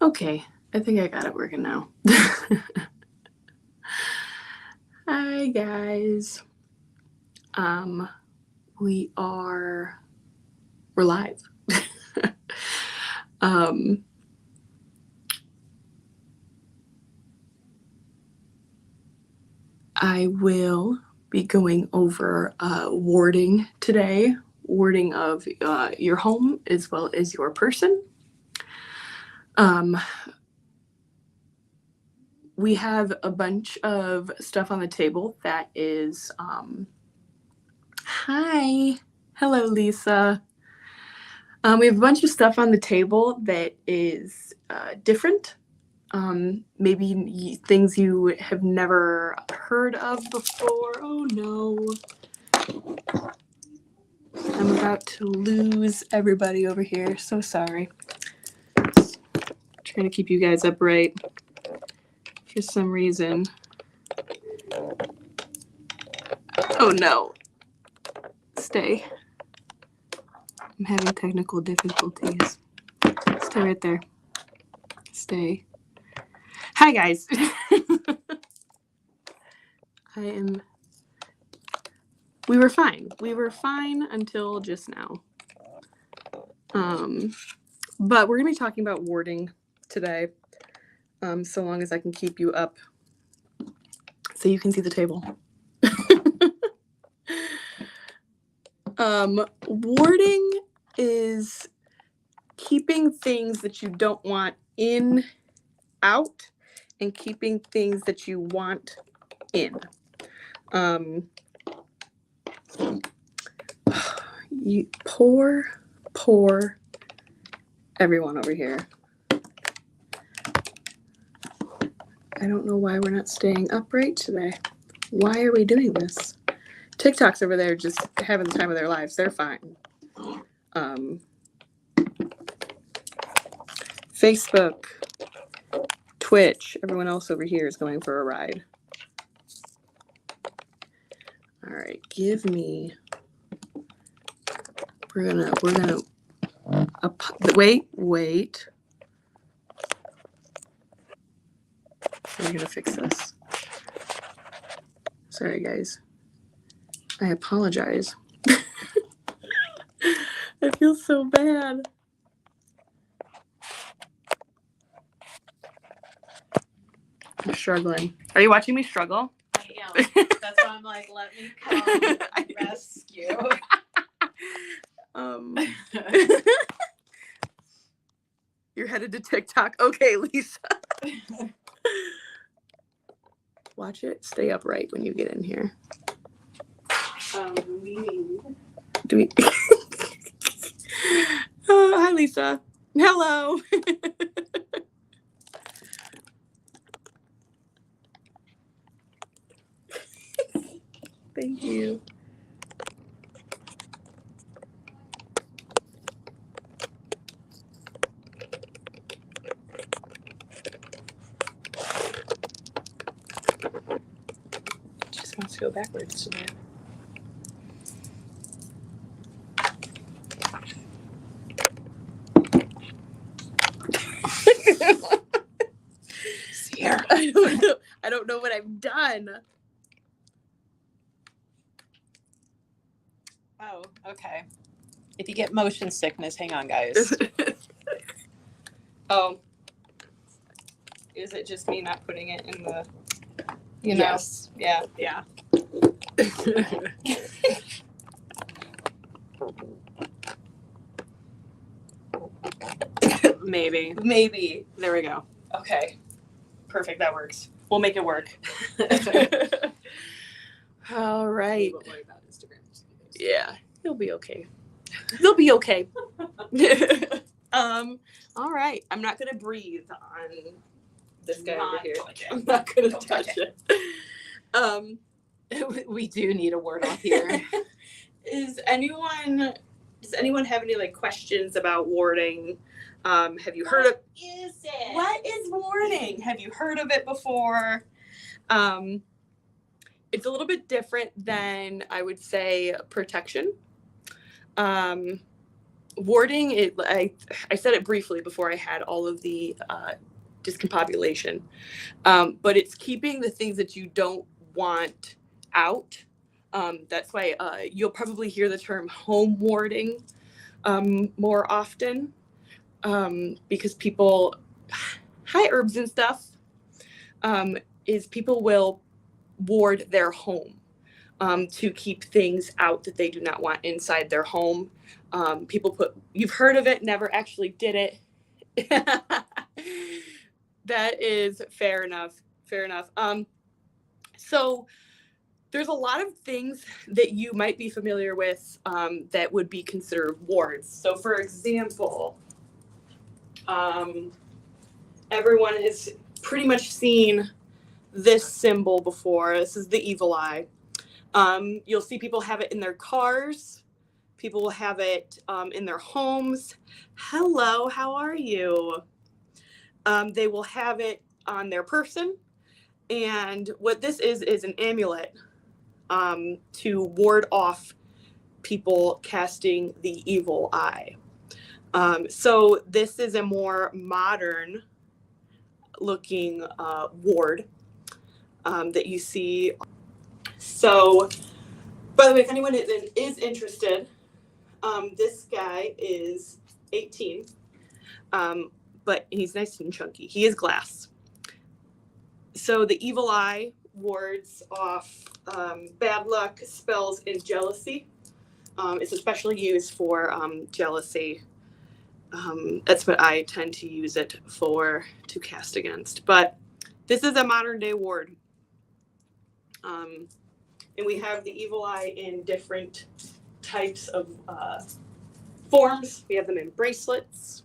Okay, I think I got it working now. Hi guys. We're live. I will be going over warding today, warding of your home as well as your person. We have a bunch of stuff on the table that is, hi, hello Lisa. We have a bunch of stuff on the table that is different. Maybe things you have never heard of before. Oh no. I'm about to lose everybody over here. So sorry. Trying to keep you guys upright for some reason. Oh no. Stay. I'm having technical difficulties. Stay right there. Stay. Hi guys. We were fine. We were fine until just now. But we're going to be talking about warding today, so long as I can keep you up so you can see the table. Warding is keeping things that you don't want in, out, and keeping things that you want in. You poor everyone over here. I don't know why we're not staying upright today. Why are we doing this? TikTok's over there just having the time of their lives. They're fine. Facebook, Twitch, everyone else over here is going for a ride. All right, give me. We're gonna. Wait. We're gonna fix this. Sorry, guys. I apologize. I feel so bad. I'm struggling. Are you watching me struggle? I am. That's why I'm like, let me come rescue. You're headed to TikTok. Okay, Lisa. Watch it. Stay upright when you get in here. Do we? Oh, hi, Lisa. Hello. Thank you. Just wants to go backwards today. Here. I don't know what I've done. Oh, okay. If you get motion sickness, hang on, guys. Oh. Is it just me not putting it in the, you know? Yes. Yeah. Maybe. There we go. Okay. Perfect. That works. We'll make it work. All right. Don't worry about Instagram. Yeah, he'll be okay. They'll be okay. All right. I'm not gonna breathe on this guy over here. I'm not gonna touch it. We do need a word off here. Does anyone have any questions about warding? Have you heard of what is warding? Have you heard of it before? It's a little bit different than, I would say, protection. warding, I said it briefly before I had all of the discombobulation, but it's keeping the things that you don't want out. That's why you'll probably hear the term home warding more often, because people, hi herbs and stuff, is people will ward their home to keep things out that they do not want inside their home. You've heard of it, never actually did it. That is fair enough. Fair enough. So there's a lot of things that you might be familiar with that would be considered wards. So, for example, everyone has pretty much seen this symbol before. This is the evil eye. You'll see people have it in their cars. People will have it in their homes. Hello, how are you? They will have it on their person. And what this is an amulet to ward off people casting the evil eye. So this is a more modern looking ward that you see. So, by the way, if anyone is interested, this guy is 18, but he's nice and chunky. He is glass. So the evil eye wards off bad luck, spells, and jealousy. It's especially used for jealousy. That's what I tend to use it for, to cast against. But this is a modern day ward. And we have the evil eye in different types of forms. We have them in bracelets.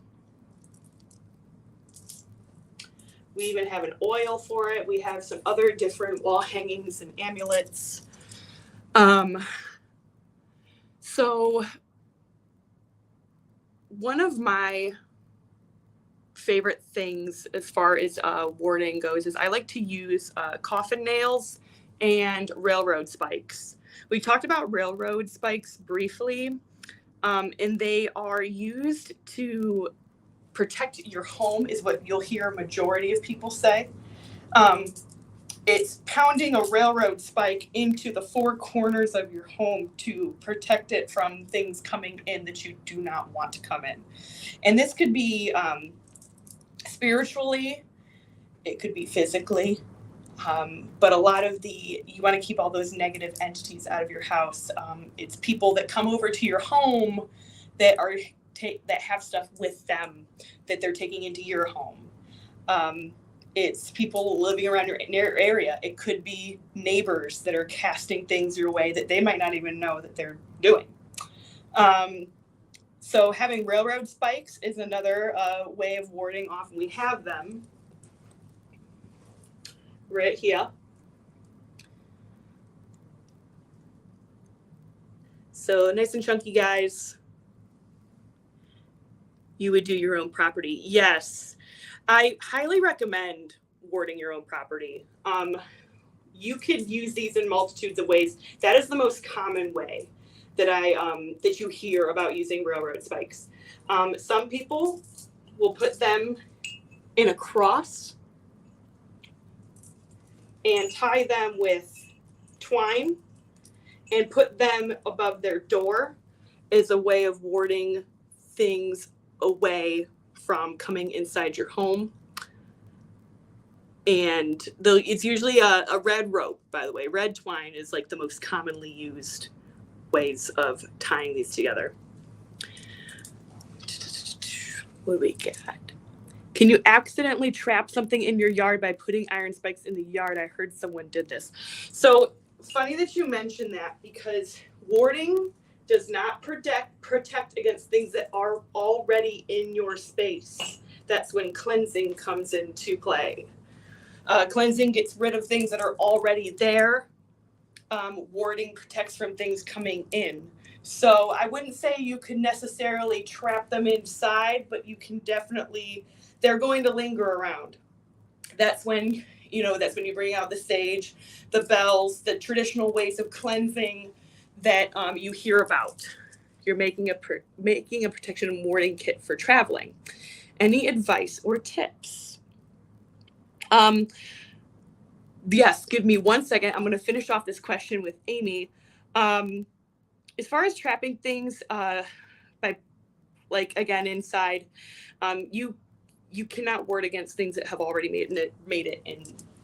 We even have an oil for it. We have some other different wall hangings and amulets. So one of my favorite things as far as warding goes is I like to use coffin nails and railroad spikes. We talked about railroad spikes briefly, and they are used to protect your home, is what you'll hear a majority of people say. It's pounding a railroad spike into the four corners of your home to protect it from things coming in that you do not want to come in. And this could be spiritually, it could be physically, but a lot of you want to keep all those negative entities out of your house. It's people that come over to your home that that have stuff with them that they're taking into your home. It's people living around your area. It could be neighbors that are casting things your way that they might not even know that they're doing. So having railroad spikes is another way of warding off. We have them right here. So nice and chunky guys. You would do your own property. Yes, I highly recommend warding your own property. You could use these in multitudes of ways. That is the most common way that that you hear about using railroad spikes. Some people will put them in a cross and tie them with twine and put them above their door as a way of warding things away from coming inside your home. And it's usually a red rope, by the way. Red twine is like the most commonly used ways of tying these together. What do we got? Can you accidentally trap something in your yard by putting iron spikes in the yard? I heard someone did this. So funny that you mentioned that, because warding does not protect against things that are already in your space. That's when cleansing comes into play. Cleansing gets rid of things that are already there. Warding protects from things coming in. So I wouldn't say you can necessarily trap them inside, but you can definitely, they're going to linger around. That's when you bring out the sage, the bells, the traditional ways of cleansing that you hear about. you're making a protection and warding kit for traveling. Any advice or tips? Yes, give me 1 second. I'm going to finish off this question with Amy. As far as trapping things, by like again inside, you cannot ward against things that have already made it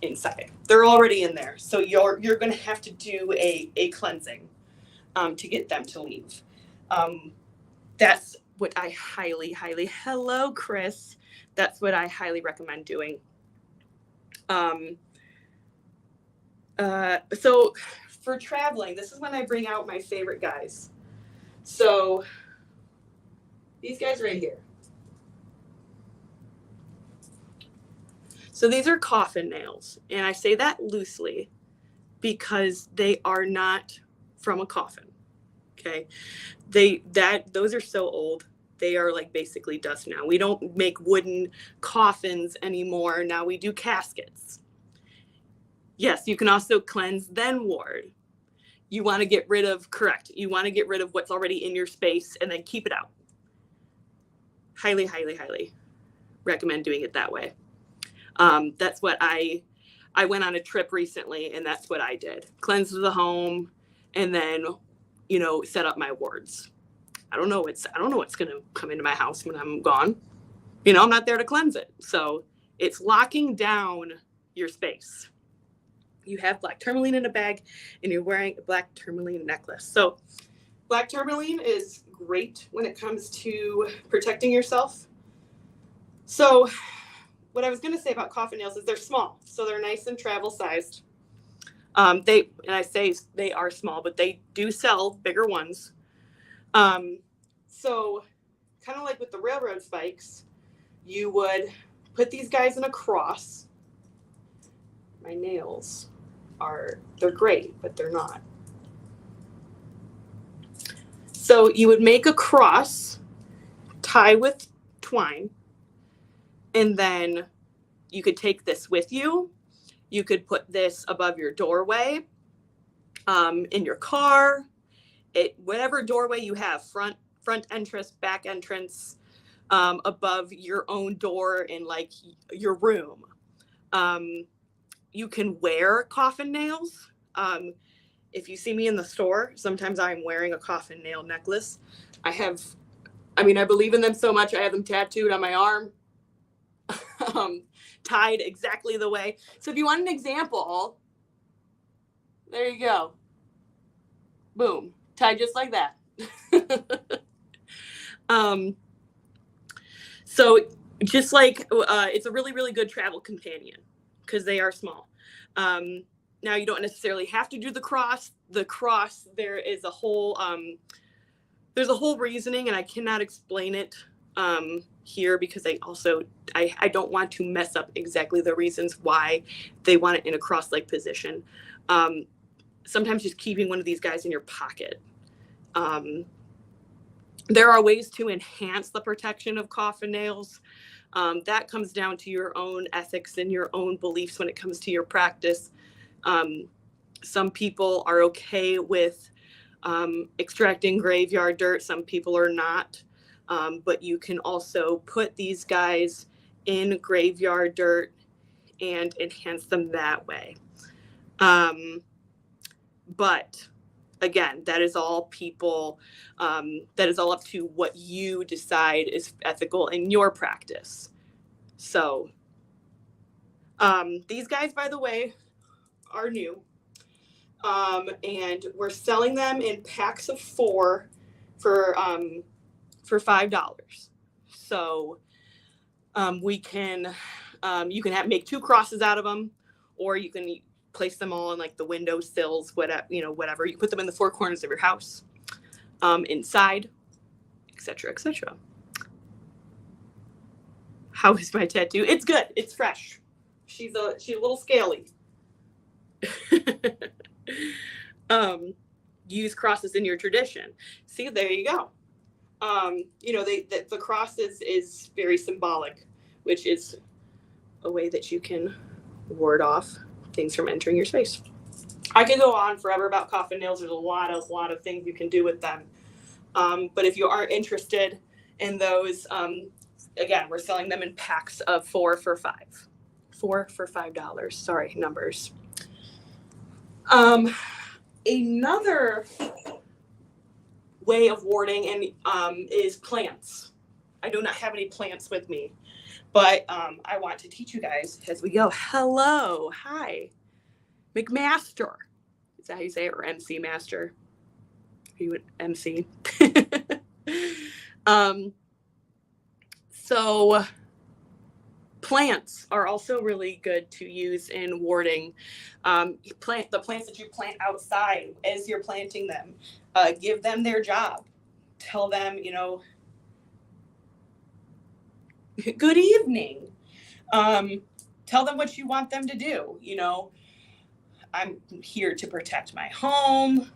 inside. They're already in there, so you're going to have to do a cleansing to get them to leave. That's what I highly hello Chris. That's what I highly recommend doing. So for traveling, this is when I bring out my favorite guys. So these guys right here. So these are coffin nails, and I say that loosely because they are not from a coffin. Okay. Those are so old. They are like basically dust now. We don't make wooden coffins anymore. Now we do caskets. Yes, you can also cleanse, then ward. You want to get rid of what's already in your space and then keep it out. Highly recommend doing it that way. That's what I went on a trip recently, and that's what I did. Cleanse the home, and then, set up my wards. I don't know what's going to come into my house when I'm gone. I'm not there to cleanse it. So it's locking down your space. You have black tourmaline in a bag, and you're wearing a black tourmaline necklace. So black tourmaline is great when it comes to protecting yourself. So what I was going to say about coffin nails is they're small. So they're nice and travel sized. They are small, but they do sell bigger ones. So kind of like with the railroad spikes, you would put these guys in a cross. My nails they're great, but they're not. So you would make a cross, tie with twine, and then you could take this with you. You could put this above your doorway, in your car, whatever doorway you have, front entrance, back entrance, above your own door in like your room. You can wear coffin nails. If you see me in the store, sometimes I'm wearing a coffin nail necklace. I believe in them so much. I have them tattooed on my arm, tied exactly the way. So if you want an example, there you go. Boom, tied just like that. So just like, it's a really good travel companion because they are small. Now you don't necessarily have to do the cross. The cross, there is a whole, there's a whole reasoning, and I cannot explain it here because I don't want to mess up exactly the reasons why they want it in a cross-like position. Sometimes just keeping one of these guys in your pocket. There are ways to enhance the protection of coffin nails. That comes down to your own ethics and your own beliefs when it comes to your practice. Some people are okay with extracting graveyard dirt. Some people are not. But you can also put these guys in graveyard dirt and enhance them that way. But again, that is all people, that is all up to what you decide is ethical in your practice. So these guys, by the way, are new. And we're selling them in packs of 4 for $5. So you can make 2 crosses out of them, or you can place them all on like the window sills, whatever. You put them in the 4 corners of your house, inside, etc. How is my tattoo? It's good. It's fresh. She's a little scaly. Use crosses in your tradition. See, there you go. The cross is very symbolic, which is a way that you can ward off things from entering your space. I could go on forever about coffin nails. There's a lot of things you can do with them. But if you are interested in those, again, we're selling them in packs of 4 for $5. 4 for $5. Sorry, numbers. Another way of warding and is plants. I do not have any plants with me, but I want to teach you guys as we go. Hello, hi, McMaster. Is that how you say it, or MC Master? You would MC. So plants are also really good to use in warding. The plants that you plant outside as you're planting them. Give them their job. Tell them, good evening. Tell them what you want them to do. I'm here to protect my home,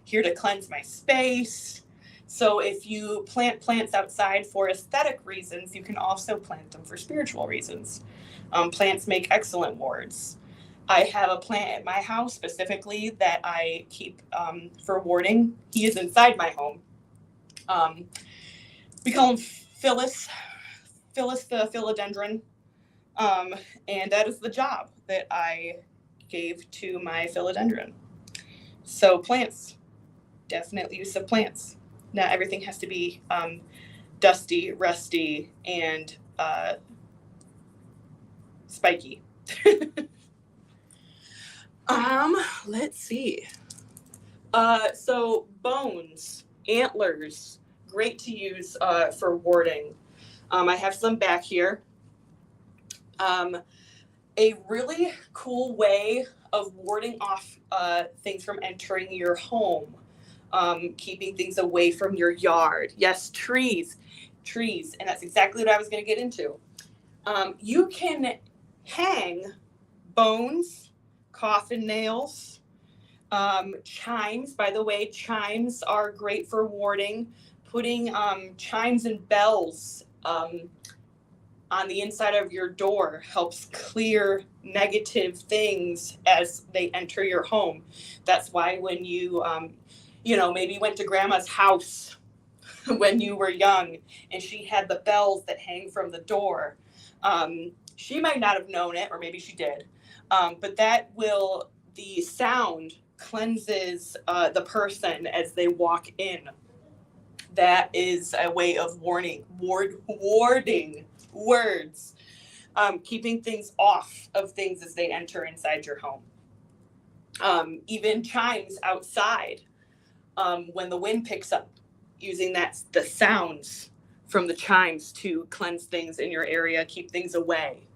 here to cleanse my space. So if you plant plants outside for aesthetic reasons, you can also plant them for spiritual reasons. Plants make excellent wards. I have a plant at my house specifically that I keep for warding. He is inside my home. We call him Phyllis the philodendron. And that is the job that I gave to my philodendron. So plants, definite use of plants. Not everything has to be dusty, rusty, and spiky. Let's see. So bones, antlers, great to use for warding. I have some back here. A really cool way of warding off things from entering your home, keeping things away from your yard. Yes, trees, and that's exactly what I was going to get into. You can hang bones, coffin nails, chimes. By the way, chimes are great for warding. Putting chimes and bells on the inside of your door helps clear negative things as they enter your home. That's why when you, maybe went to grandma's house when you were young and she had the bells that hang from the door, she might not have known it, or maybe she did, but the sound cleanses the person as they walk in. That is a way of warding words, keeping things off of things as they enter inside your home. Even chimes outside, when the wind picks up, using the sounds from the chimes to cleanse things in your area, keep things away.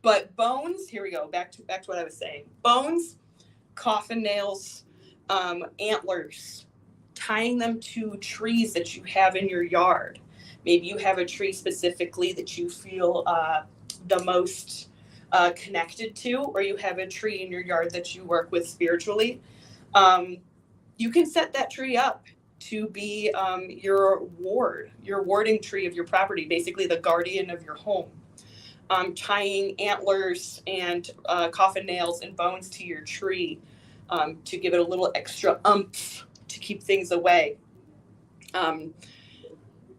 But bones, here we go, back to what I was saying. Bones, coffin nails, antlers, tying them to trees that you have in your yard. Maybe you have a tree specifically that you feel the most connected to, or you have a tree in your yard that you work with spiritually. You can set that tree up to be your warding tree of your property, basically the guardian of your home. Tying antlers and coffin nails and bones to your tree to give it a little extra oomph to keep things away.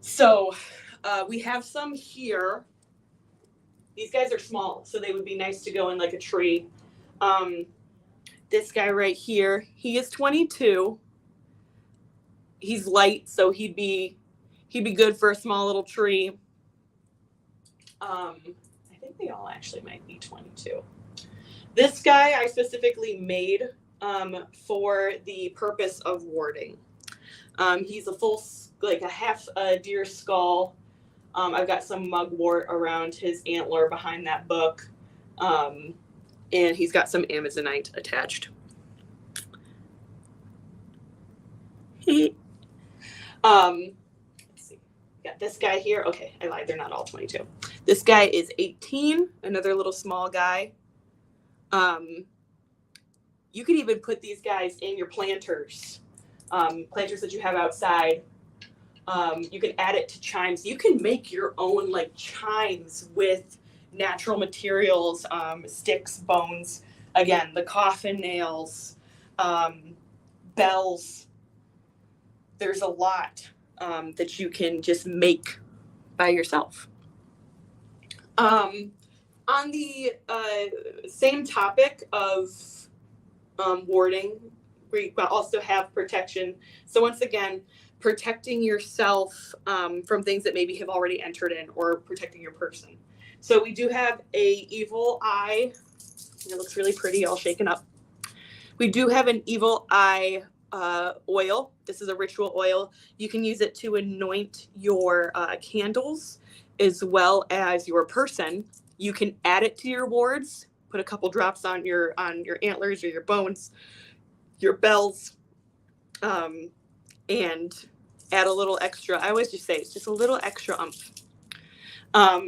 So we have some here. These guys are small, so they would be nice to go in like a tree. This guy right here, he is 22. He's light, so he'd be good for a small little tree. I think they all actually might be 22. This guy I specifically made for the purpose of warding. He's a half deer skull. I've got some mugwort around his antler behind that book. And he's got some Amazonite attached. Let's see. Got this guy here. Okay, I lied. They're not all 22. This guy is 18. Another little small guy. You could even put these guys in your planters that you have outside. You can add it to chimes. You can make your own chimes with natural materials, sticks, bones. Again, the coffin nails, bells, there's a lot that you can just make by yourself. On the same topic of warding, we also have protection. So once again, protecting yourself from things that maybe have already entered in, or protecting your person. So we do have a evil eye. It looks really pretty, all shaken up. We do have an evil eye oil. This is a ritual oil. You can use it to anoint your candles as well as your person. You can add it to your wards. Put a couple drops on your antlers or your bones, your bells, and add a little extra. I always just say it's just a little extra umph.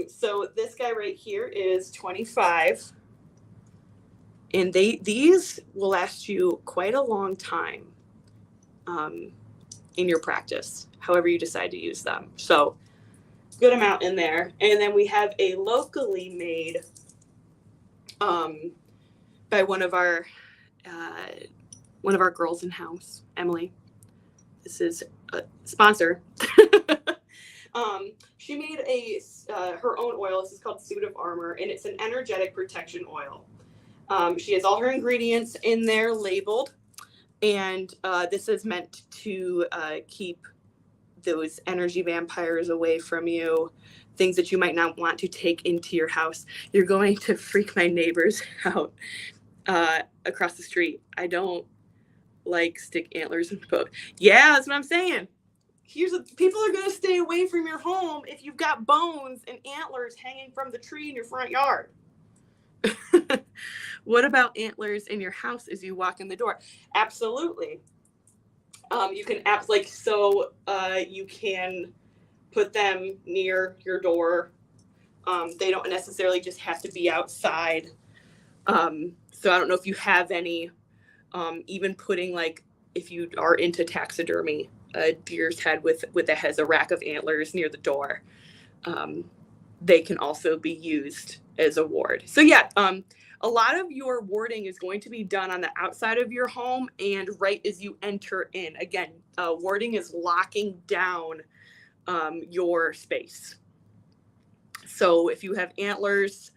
So this guy right here is 25, and these will last you quite a long time in your practice, however you decide to use them. So good amount in there. And then we have a locally made by one of our girls in house, Emily. This is a sponsor. She made her own oil. This is called Suit of Armor, and it's an energetic protection oil. She has all her ingredients in there labeled, and this is meant to keep those energy vampires away from you, things that you might not want to take into your house. You're going to freak my neighbors out across the street. I don't stick antlers in boat. Yeah, that's what I'm saying. People are going to stay away from your home if you've got bones and antlers hanging from the tree in your front yard. What about antlers in your house as you walk in the door? Absolutely. You can you can put them near your door. They don't necessarily just have to be outside. So I don't know if you have any, even putting if you are into taxidermy, a deer's head that has a rack of antlers near the door. They can also be used as a ward. So yeah, a lot of your warding is going to be done on the outside of your home and right as you enter in. Again, warding is locking down your space. So if you have antlers,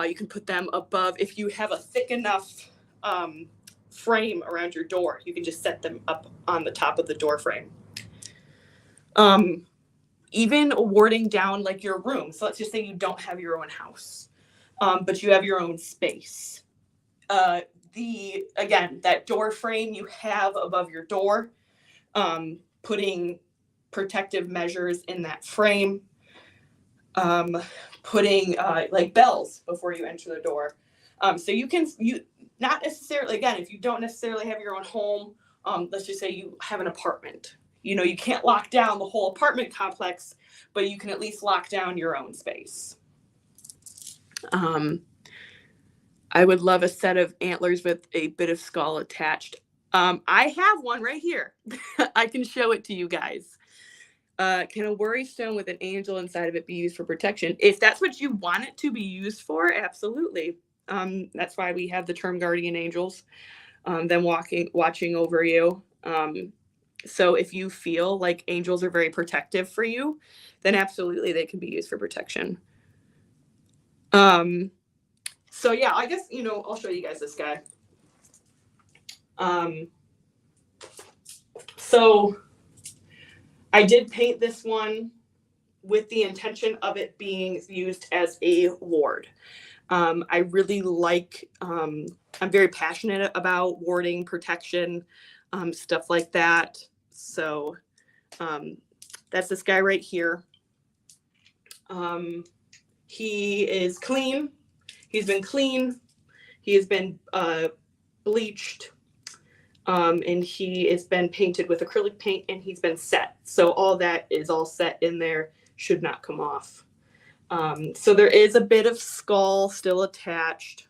you can put them above. If you have a thick enough frame around your door, you can just set them up on the top of the door frame. Even warding down your room. So let's just say you don't have your own house, but you have your own space. That door frame you have above your door, putting protective measures in that frame, putting bells before you enter the door. So you not necessarily, again, if you don't necessarily have your own home, let's just say you have an apartment. You can't lock down the whole apartment complex, but you can at least lock down your own space. I would love a set of antlers with a bit of skull attached. I have one right here. I can show it to you guys. Can a worry stone with an angel inside of it be used for protection? If that's what you want it to be used for, absolutely. That's why we have the term guardian angels, them watching over you. So if you feel like angels are very protective for you, then absolutely they can be used for protection. So yeah, I guess, I'll show you guys this guy. So I did paint this one with the intention of it being used as a ward. I really I'm very passionate about warding, protection, stuff like that. So that's this guy right here. He is clean. He's been clean. He has been bleached. And he has been painted with acrylic paint and he's been set. So all that is all set in there, should not come off. So there is a bit of skull still attached.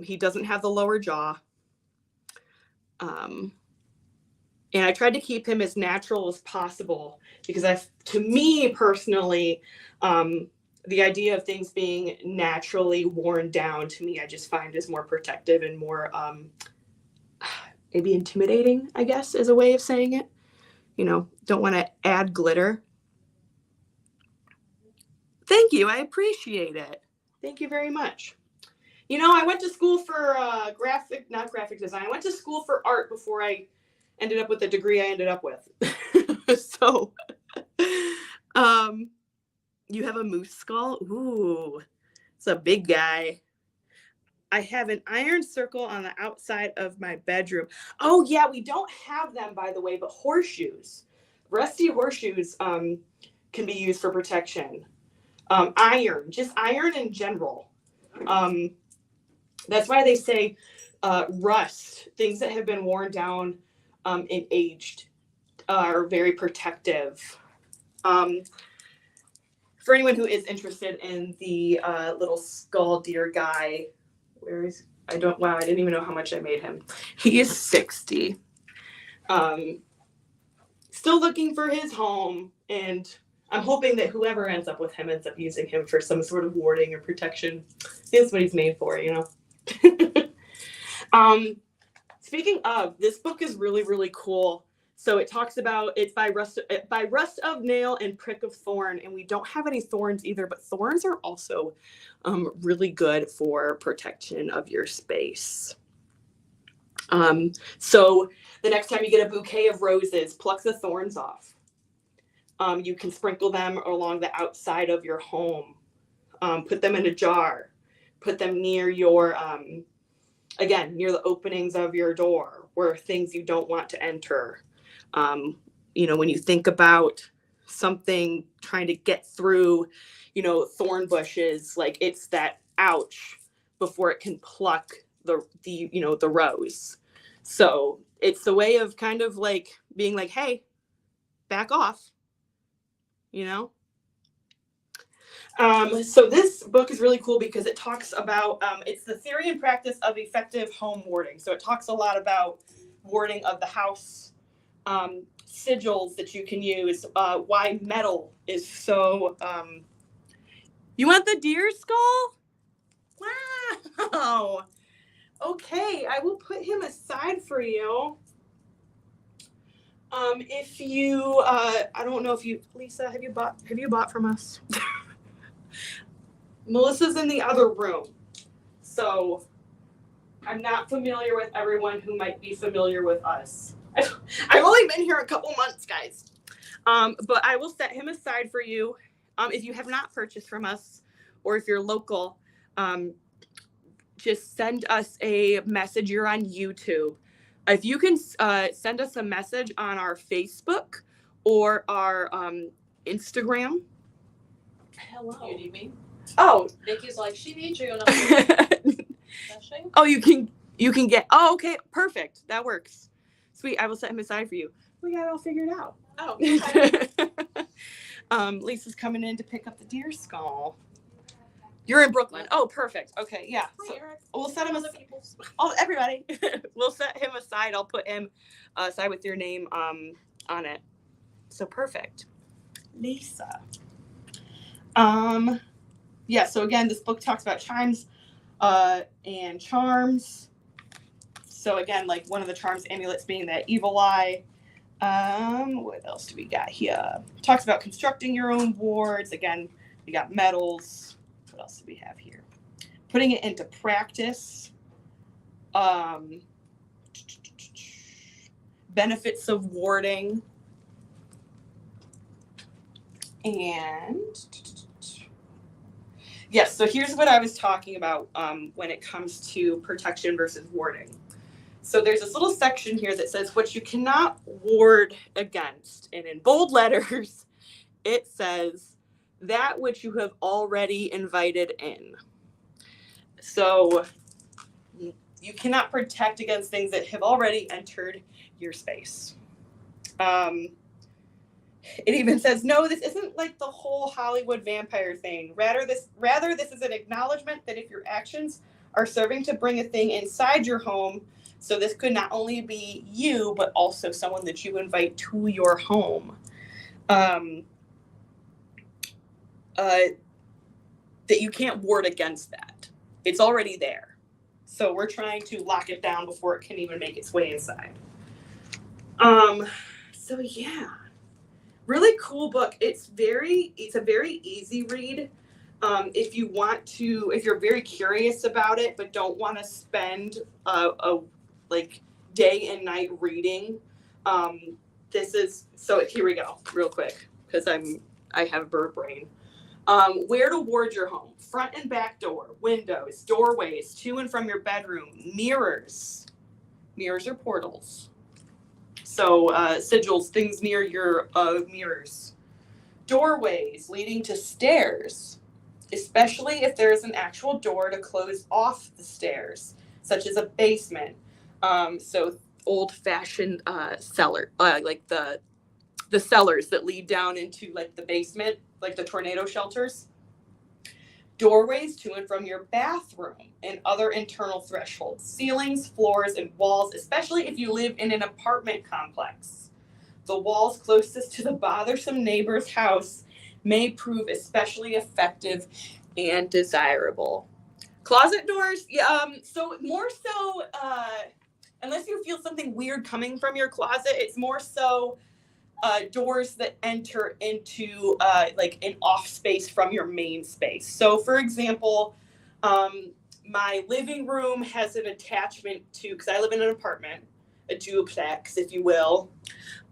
He doesn't have the lower jaw. And I tried to keep him as natural as possible because to me personally, the idea of things being naturally worn down, to me, I just find is more protective and more maybe intimidating, I guess, is a way of saying it. don't want to add glitter. Thank you. I appreciate it. Thank you very much. I went to school for not graphic design. I went to school for art before I ended up with the degree I ended up with. So, you have a moose skull? Ooh, it's a big guy. I have an iron circle on the outside of my bedroom. Oh yeah, we don't have them, by the way, but horseshoes. Rusty horseshoes can be used for protection. Iron, just iron in general. That's why they say rust, things that have been worn down and aged are very protective. For anyone who is interested in the little skull deer guy, I didn't even know how much I made him. He is 60. Still looking for his home, and I'm hoping that whoever ends up with him ends up using him for some sort of warding or protection. That's what he's made for, Speaking of, this book is really, really cool. So it talks about, it's by Rust of Nail and Prick of Thorn, and we don't have any thorns either, but thorns are also really good for protection of your space. So the next time you get a bouquet of roses, pluck the thorns off. You can sprinkle them along the outside of your home. Put them in a jar. Put them near your, near the openings of your door, where things you don't want to enter. When you think about something trying to get through, thorn bushes, like it's that ouch before it can pluck the rose. So it's the way of kind of like being like, hey, back off, So this book is really cool because it talks about, it's the theory and practice of effective home warding. So it talks a lot about warding of the house, sigils that you can use, why metal is so, you want the deer skull? Wow. Okay, I will put him aside for you. If you, I don't know if you, Lisa, have you bought from us? Melissa's in the other room, so I'm not familiar with everyone who might be familiar with us. I've only been here a couple months, guys. But I will set him aside for you. If you have not purchased from us, or if you're local, just send us a message. You're on YouTube. If you can send us a message on our Facebook or our Instagram. Hello. You need me? Oh. Nikki's like, she needs you. Oh, you can get, oh, okay, perfect. That works. Sweet, I will set him aside for you. We got it all figured out. Oh, okay. Lisa's coming in to pick up the deer skull. You're in Brooklyn. Oh, perfect. Okay, yeah. So we'll set him aside. Oh, everybody. We'll set him aside. I'll put him aside with your name on it. So perfect. Lisa. Yeah, so again, this book talks about chimes and charms. So again, like one of the charms, amulets being that evil eye. What else do we got here? Talks about constructing your own wards. Again, we got metals. What else do we have here? Putting it into practice. Benefits of warding. And yes, so here's what I was talking about when it comes to protection versus warding. So there's this little section here that says what you cannot ward against. And in bold letters, it says that which you have already invited in. So you cannot protect against things that have already entered your space. It even says, no, this isn't like the whole Hollywood vampire thing. Rather, this is an acknowledgement that if your actions are serving to bring a thing inside your home, so this could not only be you, but also someone that you invite to your home, that you can't ward against that. It's already there. So we're trying to lock it down before it can even make its way inside. So yeah, really cool book. It's a very easy read. If you're very curious about it, but don't want to spend a like day and night reading, here we go, real quick, because I have bird brain. Where to ward your home: front and back door, windows, doorways to and from your bedroom, mirrors. Mirrors are portals. So sigils, things near your mirrors. Doorways leading to stairs, especially if there is an actual door to close off the stairs, such as a basement. So old-fashioned cellar, like the cellars that lead down into like the basement, like the tornado shelters. Doorways to and from your bathroom and other internal thresholds, ceilings, floors, and walls, especially if you live in an apartment complex. The walls closest to the bothersome neighbor's house may prove especially effective and desirable. Closet doors, so more so, unless you feel something weird coming from your closet, it's more so doors that enter into like an off space from your main space. So for example, my living room has an attachment to, because I live in an apartment, a duplex, if you will.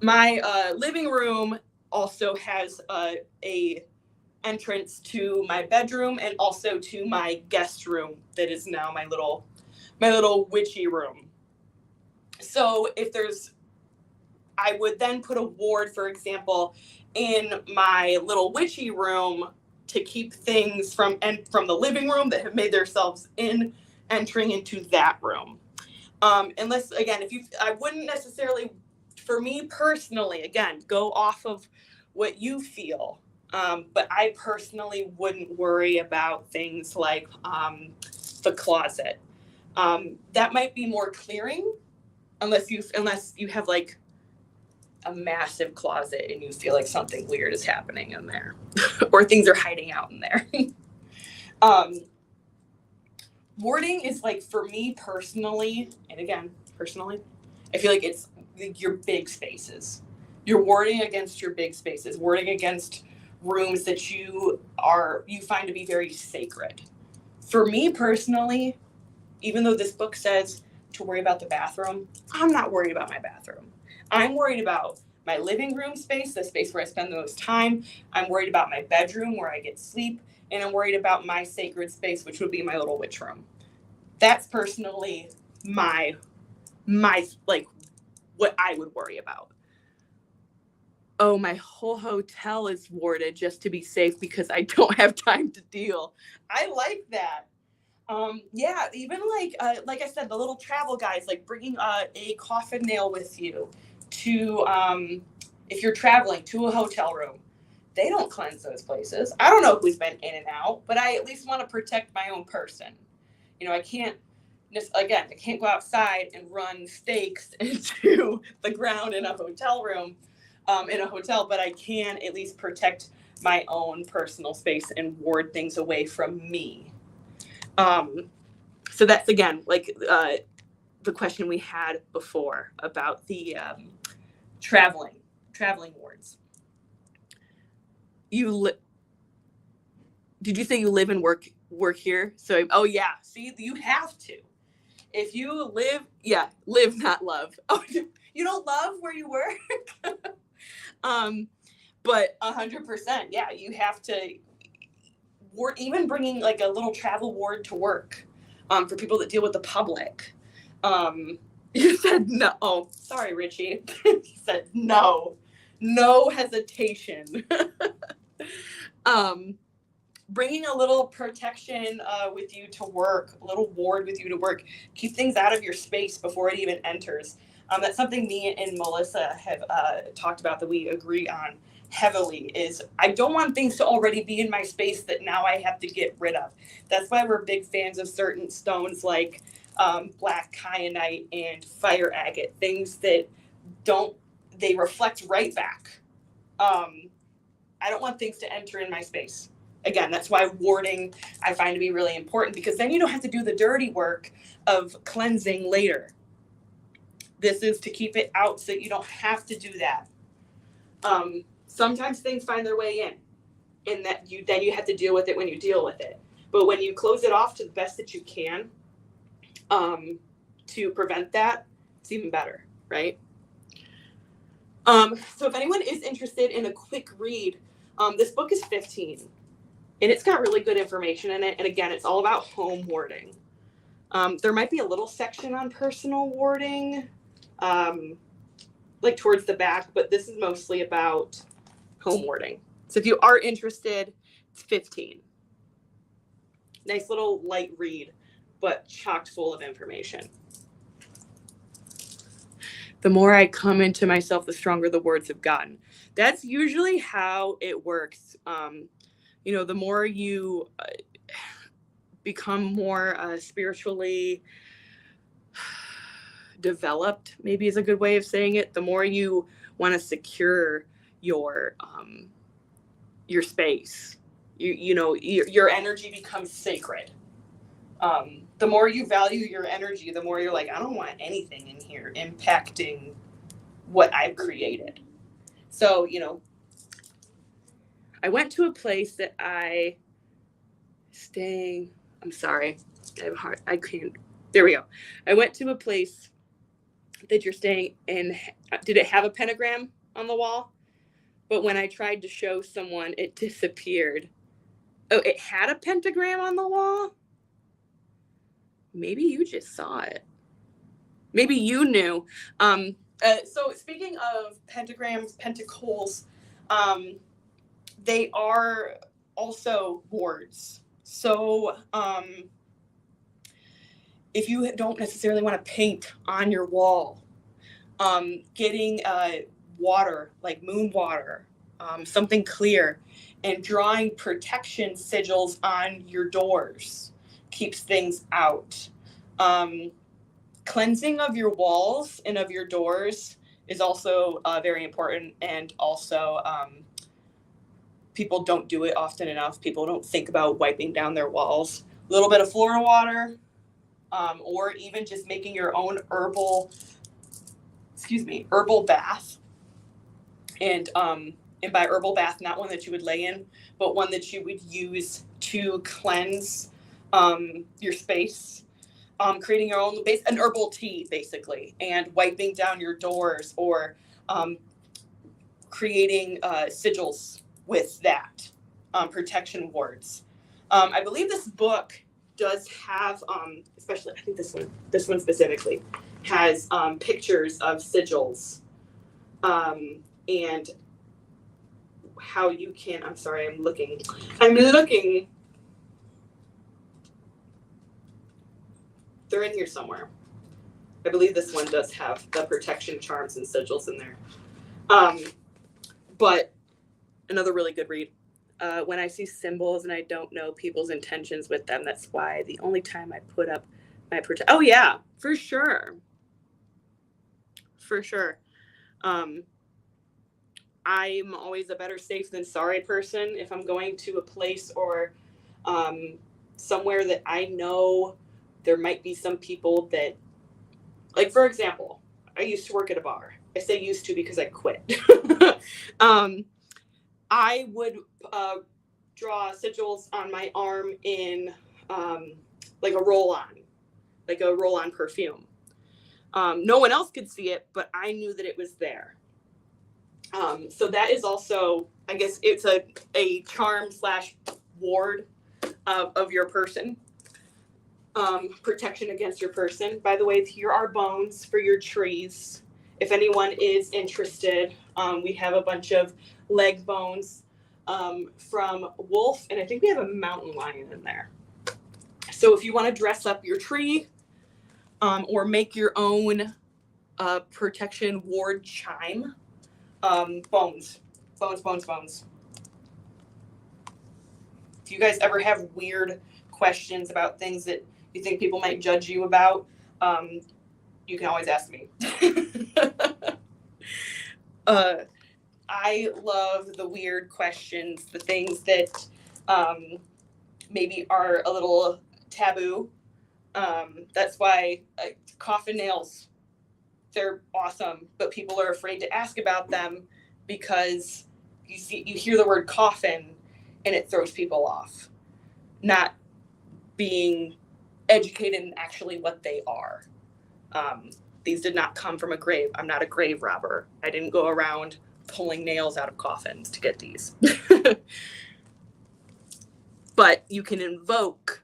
My living room also has a entrance to my bedroom and also to my guest room that is now my little witchy room. So I would then put a ward, for example, in my little witchy room to keep things from the living room that have made themselves entering into that room. Unless, again, I wouldn't necessarily, for me personally, again, go off of what you feel. But I personally wouldn't worry about things like the closet. That might be more clearing, unless you have like a massive closet and you feel like something weird is happening in there or things are hiding out in there. Warding is like, for me personally, and again, personally, I feel like it's your big spaces. You're warding against your big spaces, warding against rooms that you find to be very sacred. For me personally, even though this book says to worry about the bathroom, I'm not worried about my bathroom. I'm worried about my living room space, the space where I spend the most time. I'm worried about my bedroom where I get sleep, and I'm worried about my sacred space, which would be my little witch room. That's personally my like what I would worry about. Oh, my whole hotel is warded just to be safe because I don't have time to deal. I like that. Yeah, even like I said, the little travel guides, like bringing a coffin nail with you to, if you're traveling to a hotel room. They don't cleanse those places. I don't know who's been in and out, but I at least want to protect my own person. I can't go outside and run stakes into the ground in a hotel room, in a hotel, but I can at least protect my own personal space and ward things away from me. So that's, again, like the question we had before about the traveling wards. Did you say you live and work here? So, oh yeah, see, you have to. If you live, not love. Oh, you don't love where you work? But 100%, yeah, you have to. Even bringing like a little travel ward to work, for people that deal with the public. You said no. Oh, sorry, Richie. He said no hesitation. Bringing a little protection with you to work, a little ward with you to work. Keep things out of your space before it even enters. That's something me and Melissa have talked about, that we agree on heavily, is I don't want things to already be in my space that now I have to get rid of. That's why we're big fans of certain stones like black kyanite and fire agate, things that they reflect right back. I don't want things to enter in my space. Again, that's why warding I find to be really important, because then you don't have to do the dirty work of cleansing later. This is to keep it out so that you don't have to do that. Sometimes things find their way in, and that you have to deal with it when you deal with it. But when you close it off to the best that you can, to prevent that, it's even better, right? So if anyone is interested in a quick read, this book is 15, and it's got really good information in it. And again, it's all about home warding. There might be a little section on personal warding, like towards the back, but this is mostly about home warding. So if you are interested, it's 15. Nice little light read, but chock full of information. The more I come into myself, the stronger the words have gotten. That's usually how it works. The more you become more spiritually developed, maybe is a good way of saying it, the more you want to secure your space. Your energy becomes sacred. The more you value your energy, the more you're like, I don't want anything in here impacting what I've created. So, I went to a place that I'm sorry, I can't, there we go. I went to a place that you're staying in. Did it have a pentagram on the wall? But when I tried to show someone, it disappeared. Oh, it had a pentagram on the wall? Maybe you just saw it. Maybe you knew. So speaking of pentagrams, pentacles, they are also wards. So if you don't necessarily want to paint on your wall, getting water, like moon water, something clear, and drawing protection sigils on your doors keeps things out. Cleansing of your walls and of your doors is also very important, and also people don't do it often enough. People don't think about wiping down their walls. A little bit of Flora water, or even just making your own herbal bath. And by herbal bath, not one that you would lay in, but one that you would use to cleanse your space. Creating your own base, an herbal tea, basically, and wiping down your doors, or creating sigils with that, protection wards. I believe this book does have, especially I think this one specifically has pictures of sigils, and how you can. I'm sorry, I'm looking. They're in here somewhere. I believe this one does have the protection charms and sigils in there. But another really good read. When I see symbols and I don't know people's intentions with them, that's why the only time I put up my oh yeah, for sure. For sure. I'm always a better safe than sorry person. If I'm going to a place or somewhere that I know there might be some people that, like, for example, I used to work at a bar. I say used to because I quit. I would draw sigils on my arm in like a roll-on perfume. No one else could see it, but I knew that it was there. So that is also, I guess it's a charm / ward of your person. Protection against your person. By the way, here are bones for your trees. If anyone is interested, we have a bunch of leg bones from wolf, and I think we have a mountain lion in there. So if you want to dress up your tree, or make your own protection ward chime, bones. If you guys ever have weird questions about things that you think people might judge you about, you can always ask me. I love the weird questions, the things that maybe are a little taboo. That's why coffin nails, they're awesome, but people are afraid to ask about them because you hear the word coffin and it throws people off, not being educated in actually what they are. These did not come from a grave. I'm not a grave robber. I didn't go around pulling nails out of coffins to get these. But you can invoke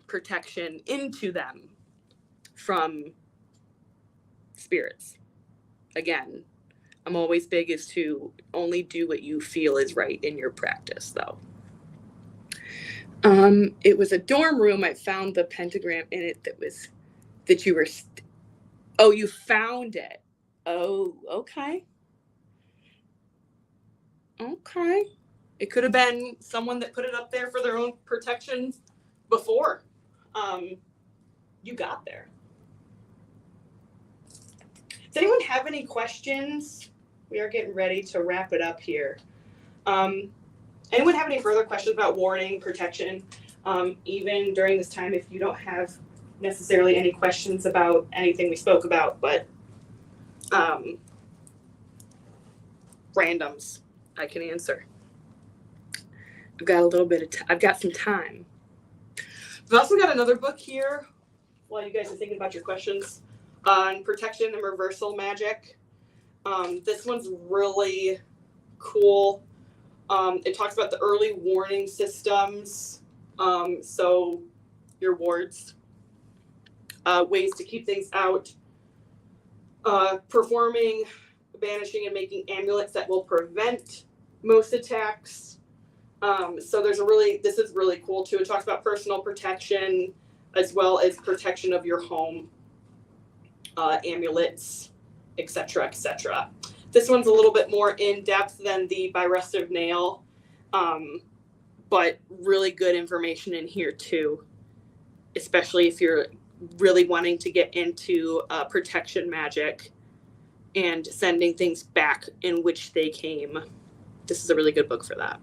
protection into them from spirits. Again, I'm always big as to only do what you feel is right in your practice, though. It was a dorm room. I found the pentagram in it that you were. Oh, you found it. Oh, okay. Okay. It could have been someone that put it up there for their own protection before you got there. Does anyone have any questions? We are getting ready to wrap it up here. Anyone have any further questions about warding, protection? Even during this time, if you don't have necessarily any questions about anything we spoke about, but randoms I can answer. I've got a little bit of I've got some time. I've also got another book here while you guys are thinking about your questions on protection and reversal magic. This one's really cool. It talks about the early warning systems. So your wards, ways to keep things out, performing, banishing, and making amulets that will prevent most attacks. So this is really cool too. It talks about personal protection as well as protection of your home, amulets, etc., etc. This one's a little bit more in depth than the By Rest of Nail, but really good information in here too, especially if you're really wanting to get into protection magic and sending things back in which they came. This is a really good book for that.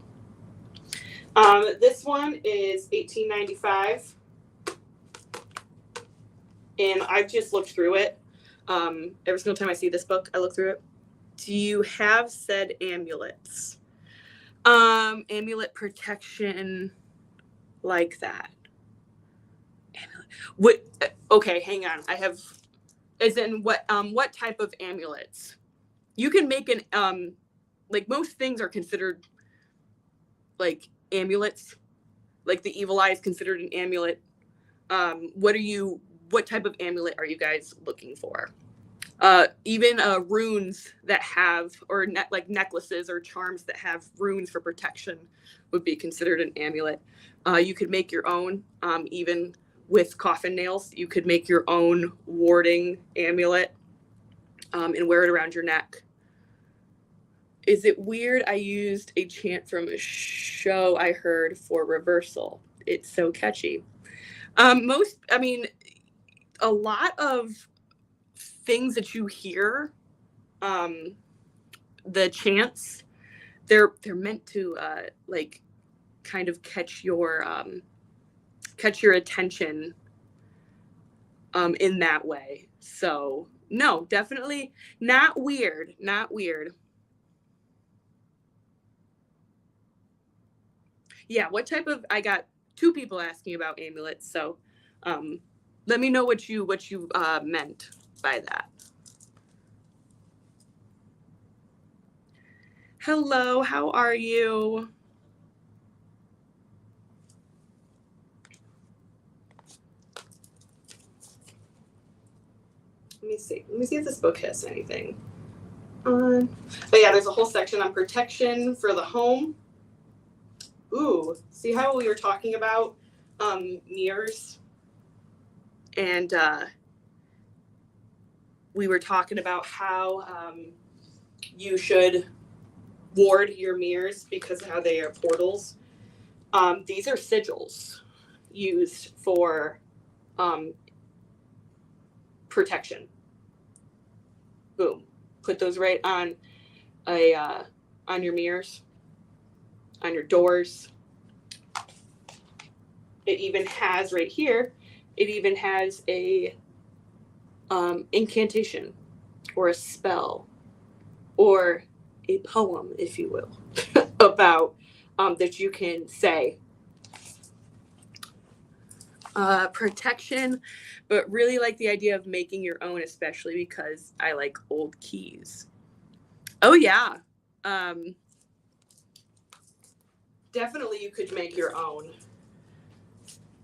This one is $18.95, and I've just looked through it. Every single time I see this book, I look through it. Do you have said amulets? Amulet protection like that. Amulet. What? Okay, hang on. I have, as in what type of amulets? You can make an like most things are considered like amulets. Like the evil eye is considered an amulet. What type of amulet are you guys looking for? Even runes that have, or like necklaces or charms that have runes for protection would be considered an amulet. You could make your own, even with coffin nails. You could make your own warding amulet and wear it around your neck. Is it weird I used a chant from a show I heard for reversal? It's so catchy. A lot of things that you hear, the chants, they're meant to like kind of catch your attention in that way. So no, definitely not weird. Yeah, what type of, I got 2 people asking about amulets, so let me know what you meant by that. Hello, how are you? Let me see if this book has anything. But yeah, there's a whole section on protection for the home. Ooh, see how we were talking about mirrors? And we were talking about how you should ward your mirrors because of how they are portals. These are sigils used for protection. Boom. Put those right on your mirrors, on your doors. It even has right here, it even has a incantation or a spell or a poem, if you will, about that you can say. Protection, but really like the idea of making your own, especially because I like old keys. Oh yeah. Definitely you could make your own.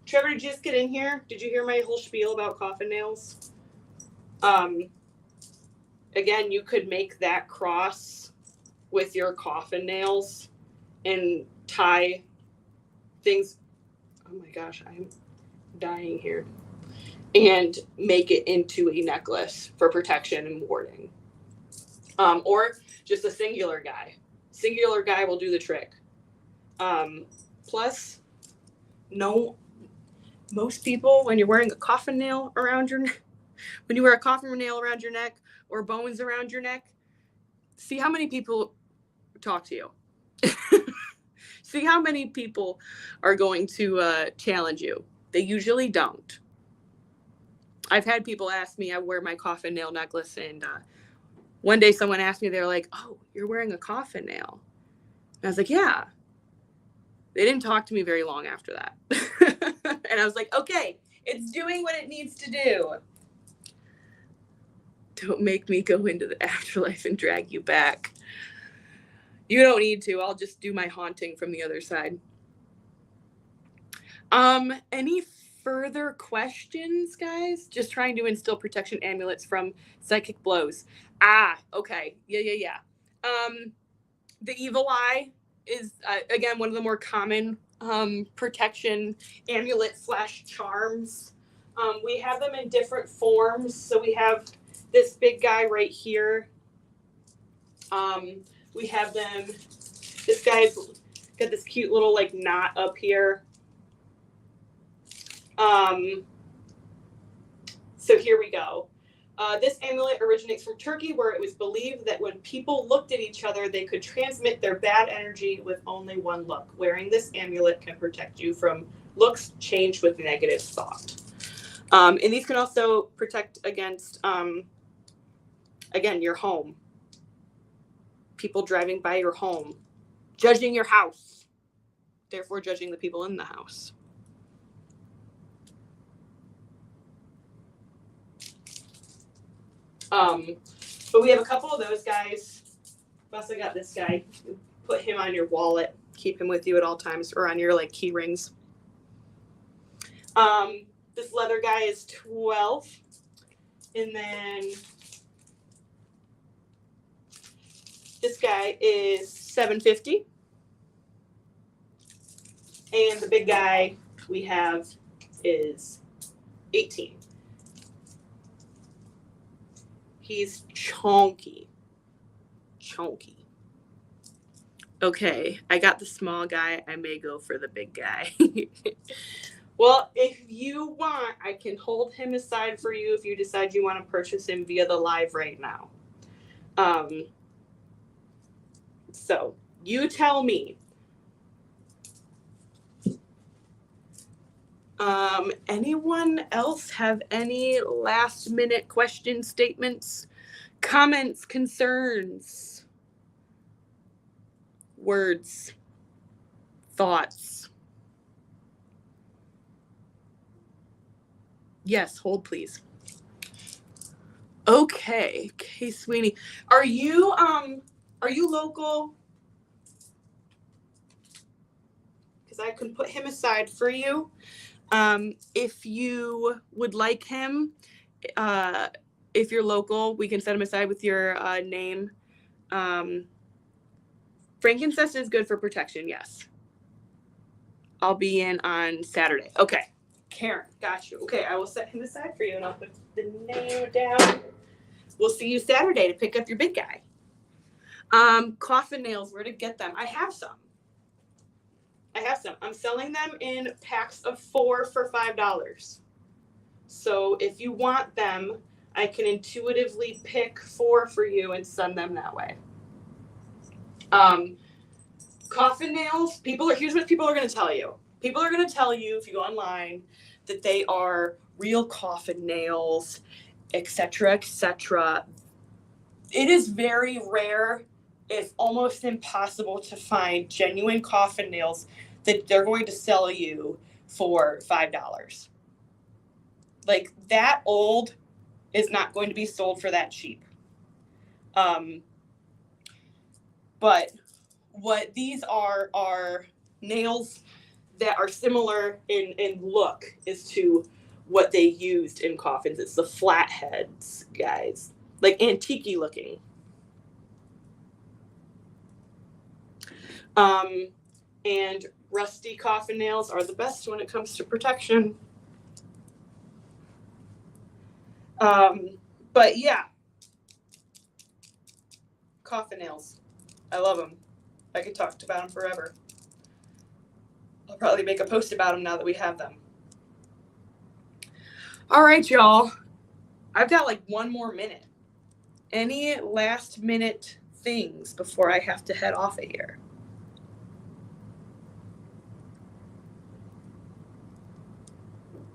Trevor, did you just get in here? Did you hear my whole spiel about coffin nails? Again, you could make that cross with your coffin nails and tie things. Oh my gosh, I'm dying here. And make it into a necklace for protection and warding. Or just a singular guy. Singular guy will do the trick. Plus, most people, when you're wearing a coffin nail around your neck, when you wear a coffin nail around your neck or bones around your neck, see how many people talk to you. See how many people are going to challenge you. They usually don't. I've had people ask me, I wear my coffin nail necklace, and one day someone asked me, they're like, oh, you're wearing a coffin nail. And I was like, yeah. They didn't talk to me very long after that. And I was like, okay, it's doing what it needs to do. Don't make me go into the afterlife and drag you back. You don't need to. I'll just do my haunting from the other side. Any further questions, guys? Just trying to instill protection amulets from psychic blows. Okay. Yeah. The evil eye is, again, one of the more common protection amulet / charms. We have them in different forms. So we have this big guy right here. We have them, this guy's got this cute little like knot up here. So here we go. This amulet originates from Turkey, where it was believed that when people looked at each other, they could transmit their bad energy with only one look. Wearing this amulet can protect you from looks changed with negative thought. And these can also protect against, again, your home. People driving by your home, judging your house, therefore judging the people in the house. But we have a couple of those guys. We've also got this guy. Put him on your wallet. Keep him with you at all times, or on your like key rings. This leather guy is 12. And then this guy is $7.50. And the big guy we have is $18. He's chunky. Okay, I got the small guy. I may go for the big guy. Well, if you want, I can hold him aside for you if you decide you want to purchase him via the live right now. So you tell me. Anyone else have any last minute questions, statements, comments, concerns, words, thoughts? Yes, hold please. Okay, Kay Sweeney. Are you local? Because I can put him aside for you. If you would like him, if you're local, we can set him aside with your name. Frankincense is good for protection, yes. I'll be in on Saturday. Okay. Karen, got you. Okay, I will set him aside for you, and I'll put the name down. We'll see you Saturday to pick up your big guy. Coffin nails, where to get them? I have some. I'm selling them in packs of 4 for $5. So if you want them, I can intuitively pick 4 for you and send them that way. Coffin nails, here's what people are going to tell you. People are going to tell you, if you go online, that they are real coffin nails, etc., etc. It is very rare it's almost impossible to find genuine coffin nails that they're going to sell you for $5. Like, that old is not going to be sold for that cheap. But what these are nails that are similar in look is to what they used in coffins. It's the flatheads, guys. Like, antique-y looking. And rusty coffin nails are the best when it comes to protection. But yeah, coffin nails. I love them. I could talk about them forever. I'll probably make a post about them now that we have them. All right, y'all. I've got like 1 more minute. Any last minute things before I have to head off of here?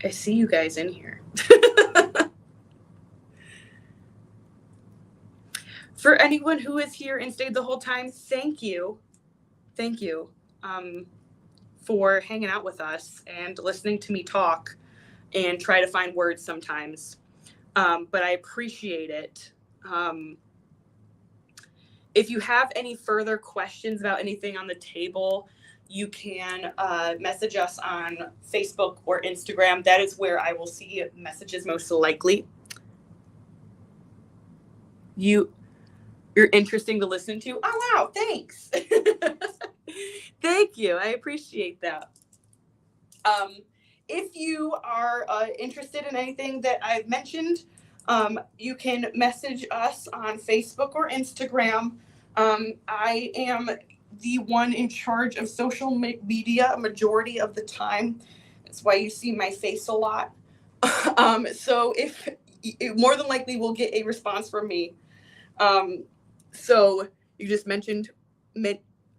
I see you guys in here. For anyone who is here and stayed the whole time, thank you. Thank you for hanging out with us and listening to me talk and try to find words sometimes. But I appreciate it. If you have any further questions about anything on the table, you can message us on Facebook or Instagram. That is where I will see messages most likely. You're interesting to listen to. Oh, wow, thanks. Thank you. I appreciate that. If you are interested in anything that I've mentioned, you can message us on Facebook or Instagram. I am the one in charge of social media a majority of the time. That's why you see my face a lot. So if more than likely we'll get a response from me. So you just mentioned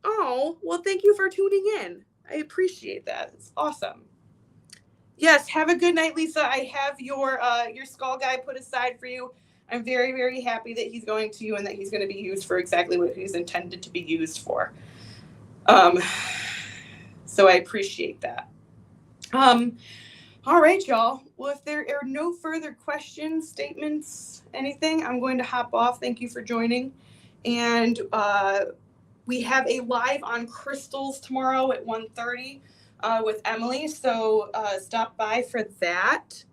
oh, well, thank you for tuning in. I appreciate that. It's awesome. Yes, have a good night, Lisa. I have your skull guy put aside for you. I'm very, very happy that he's going to you and that he's going to be used for exactly what he's intended to be used for. So I appreciate that. All right, y'all. Well, if there are no further questions, statements, anything, I'm going to hop off. Thank you for joining. And we have a live on crystals tomorrow at 1:30 with Emily. So stop by for that.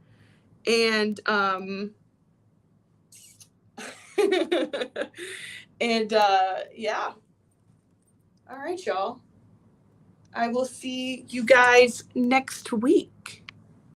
And yeah. All right, y'all. I will see you guys next week.